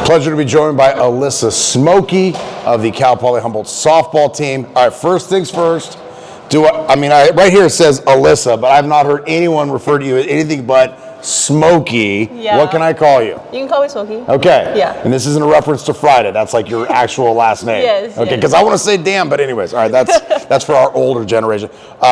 Pleasure to be joined by Alyssa Smokey of the Cal Poly Humboldt softball team. All right, first things first. Right here it says Alyssa, but I've not heard anyone refer to you as anything but Smokey. Yeah. What can I call you? You can call me Smokey. Okay. Yeah. And this isn't a reference to Friday. That's like your actual last name. Yes. Okay, because I want to say Dan, but anyways. All right, that's for our older generation.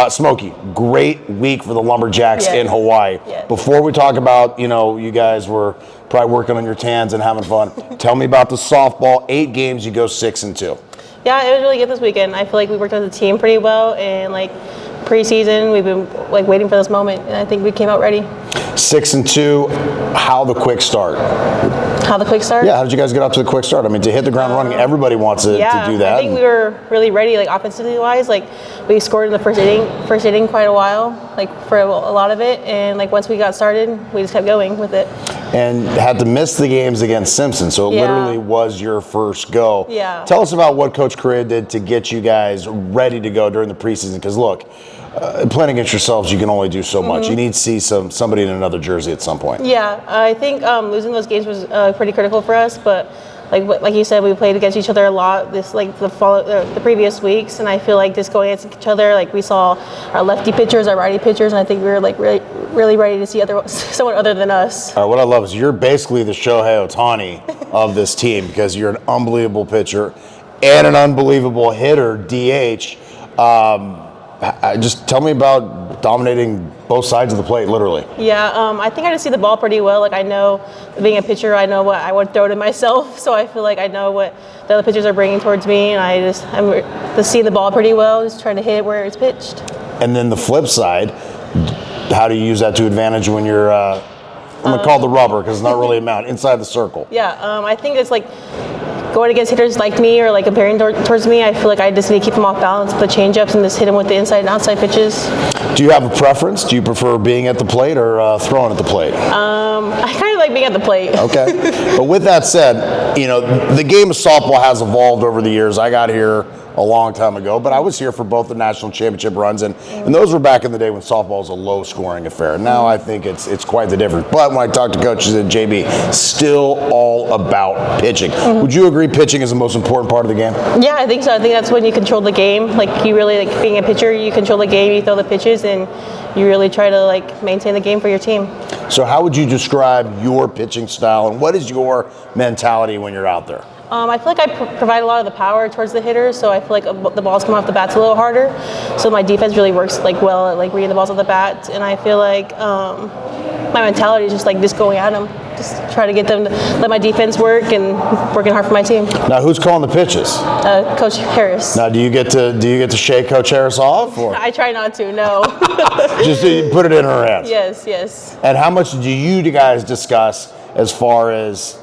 Smokey, great week for the Lumberjacks in Hawaii. Yes. Before we talk about, you guys were probably working on your tans and having fun. Tell me about the softball. 8 games, you go 6-2. Yeah, it was really good this weekend. I feel like we worked as a team pretty well, and preseason, we've been waiting for this moment, and I think we came out ready. 6-2. How the quick start? How the quick start? Yeah, how did you guys get up to the quick start? I mean, to hit the ground running, everybody wants to do that. I think we were really ready, offensively wise. We scored in the first inning quite a while, for a lot of it, and once we got started, we just kept going with it. And had to miss the games against Simpson, so it literally was your first go. Yeah. Tell us about what Coach Correa did to get you guys ready to go during the preseason, because look, playing against yourselves, you can only do so much. You need to see somebody in another jersey at some point. Yeah, I think losing those games was pretty critical for us, but like you said, we played against each other a lot the previous weeks, and I feel like just going against each other, we saw our lefty pitchers, our righty pitchers, and I think we were really ready to see someone other than us. All right, what I love is you're basically the Shohei Ohtani of this team, because you're an unbelievable pitcher and an unbelievable hitter, DH. Just tell me about dominating both sides of the plate, literally. Yeah, I think I just see the ball pretty well. I know, being a pitcher, I know what I would throw to myself, so I feel like I know what the other pitchers are bringing towards me, and I'm just seeing the ball pretty well, just trying to hit it where it's pitched. And then the flip side, how do you use that to advantage when you're, I'm going to call it the rubber, because it's not really a mound, inside the circle? Yeah, I think it's going against hitters like me or comparing towards me, I feel like I just need to keep them off balance with the changeups and just hit them with the inside and outside pitches. Do you have a preference? Do you prefer being at the plate or throwing at the plate? I kind of like being at the plate. Okay. But with that said, the game of softball has evolved over the years. I got here a long time ago, but I was here for both the national championship runs, and those were back in the day when softball was a low-scoring affair. Now I think it's quite the difference. But when I talk to coaches at JB, still all about pitching. Would you agree pitching is the most important part of the game? Yeah, I think so. I think that's when you control the game. You really, being a pitcher, you control the game, you throw the pitches, and you really try to maintain the game for your team. So how would you describe your pitching style, and what is your mentality when you're out there? I feel like I provide a lot of the power towards the hitters, so I feel like the balls come off the bats a little harder. So my defense really works well at reading the balls off the bat, and I feel like my mentality is just going at them, just try to get them to let my defense work and working hard for my team. Now, who's calling the pitches? Coach Harris. Now, do you get to shake Coach Harris off? Or? I try not to. No. Just put it in her hands. Yes. And how much do you guys discuss as far as,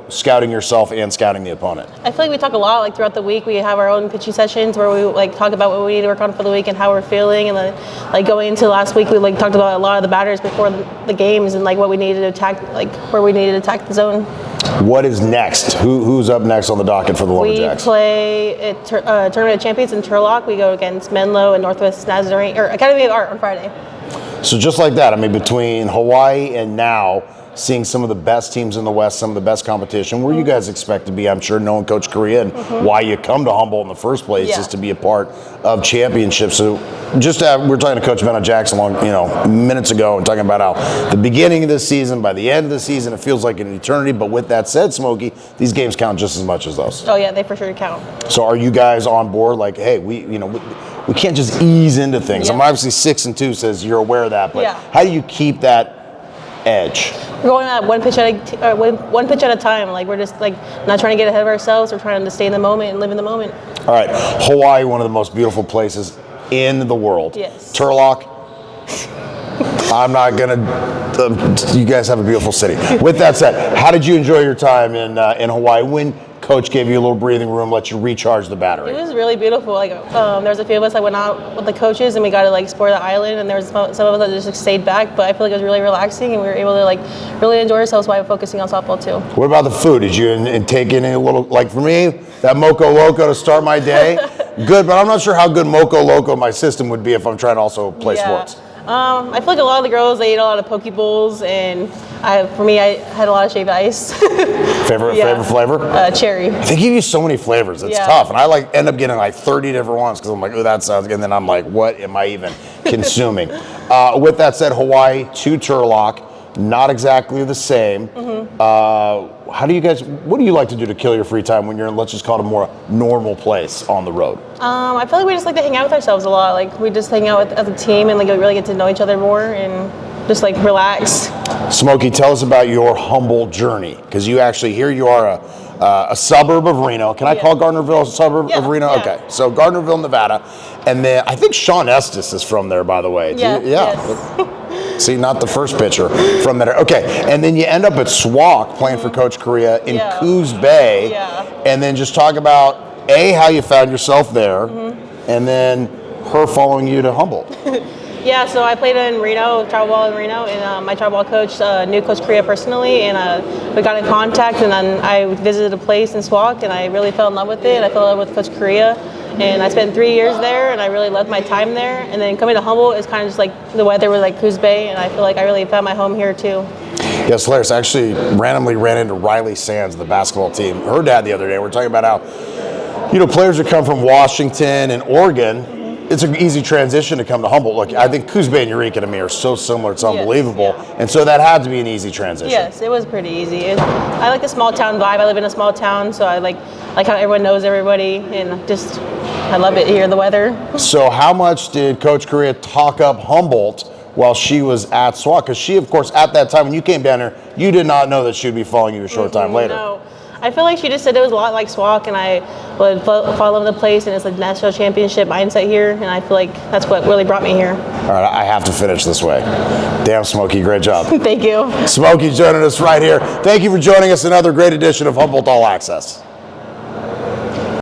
scouting yourself and scouting the opponent? I feel like we talk a lot, throughout the week. We have our own pitching sessions where we, talk about what we need to work on for the week and how we're feeling. And then, going into last week, we, talked about a lot of the batters before the games and, what we needed to attack, where we needed to attack the zone. What is next? Who's up next on the docket for the Lumberjacks? We play at Tournament of Champions in Turlock. We go against Menlo and Northwest Nazarene, or Academy of Art on Friday. So just like that, between Hawaii and now, seeing some of the best teams in the West, some of the best competition, where you guys expect to be, I'm sure, knowing Coach Correa and why you come to Humboldt in the first place is to be a part of championships. So we're talking to Coach Benno Jackson minutes ago and talking about how the beginning of this season, by the end of the season, it feels like an eternity. But with that said, Smokey, these games count just as much as those. Oh yeah, they for sure count. So are you guys on board? Hey, we can't just ease into things. Yeah. Obviously 6-2 says you're aware of that, but how do you keep that edge? We're going at one pitch at a time. We're just not trying to get ahead of ourselves. We're trying to stay in the moment and live in the moment. All right, Hawaii, one of the most beautiful places in the world. Yes. Turlock. I'm not gonna. You guys have a beautiful city. With that said, how did you enjoy your time in Hawaii when Coach gave you a little breathing room, let you recharge the battery? It was really beautiful. There was a few of us that went out with the coaches and we got to explore the island, and there was some of us that just stayed back. But I feel like it was really relaxing, and we were able to really enjoy ourselves while focusing on softball too. What about the food? Did you take in a little, for me, that Moco Loco to start my day? Good, but I'm not sure how good Moco Loco my system would be if I'm trying to also play sports. I feel like a lot of the girls, they eat a lot of poke bowls, and For me, I had a lot of shaved ice. Favorite flavor? Cherry. They give you so many flavors. It's tough, and I end up getting like 30 different ones because I'm like, oh, that sounds good. And then I'm like, what am I even consuming? With that said, Hawaii to Turlock, not exactly the same. What do you like to do to kill your free time when you're in, let's just call it a more normal place on the road? I feel like we just like to hang out with ourselves a lot. Like we just hang out as a team and like really get to know each other more and just like relax. Smokey, tell us about your Humboldt journey, because you actually, here you are a suburb of Reno. Can I call Gardnerville a suburb of Reno? Yeah. Okay, so Gardnerville, Nevada. And then I think Sean Estes is from there, by the way. Yes. See, not the first pitcher from there. Okay, and then you end up at SWAC playing for Coach Correa in Coos Bay. Yeah. And then just talk about, how you found yourself there, and then her following you to Humboldt. Yeah, so I played in Reno, travel ball in Reno, and my travel ball coach knew Coach Correa personally, and we got in contact, and then I visited a place in SWAC, and I really fell in love with it. I fell in love with Coach Correa, and I spent 3 years there, and I really loved my time there. And then coming to Humboldt is kind of just like the weather was like Coos Bay, and I feel like I really found my home here too. Yes, hilarious. I actually randomly ran into Riley Sands, the basketball team, her dad the other day. We're talking about how, players that come from Washington and Oregon, it's an easy transition to come to Humboldt. Look, I think Coos Bay and Eureka to me are so similar, it's unbelievable. And so that had to be an easy transition. Yes, it was pretty easy. I like the small town vibe. I live in a small town, so I like how everyone knows everybody, and I love it here, the weather. So how much did Coach Correa talk up Humboldt while she was at SWAC? Because she, of course, at that time when you came down here, you did not know that she would be following you a short time later. No. I feel like she just said it was a lot like SWAC, and I would follow the place, and it's like national championship mindset here, and I feel like that's what really brought me here. All right, I have to finish this way. Damn, Smokey, great job. Thank you. Smokey joining us right here. Thank you for joining us in another great edition of Humboldt All-Axess.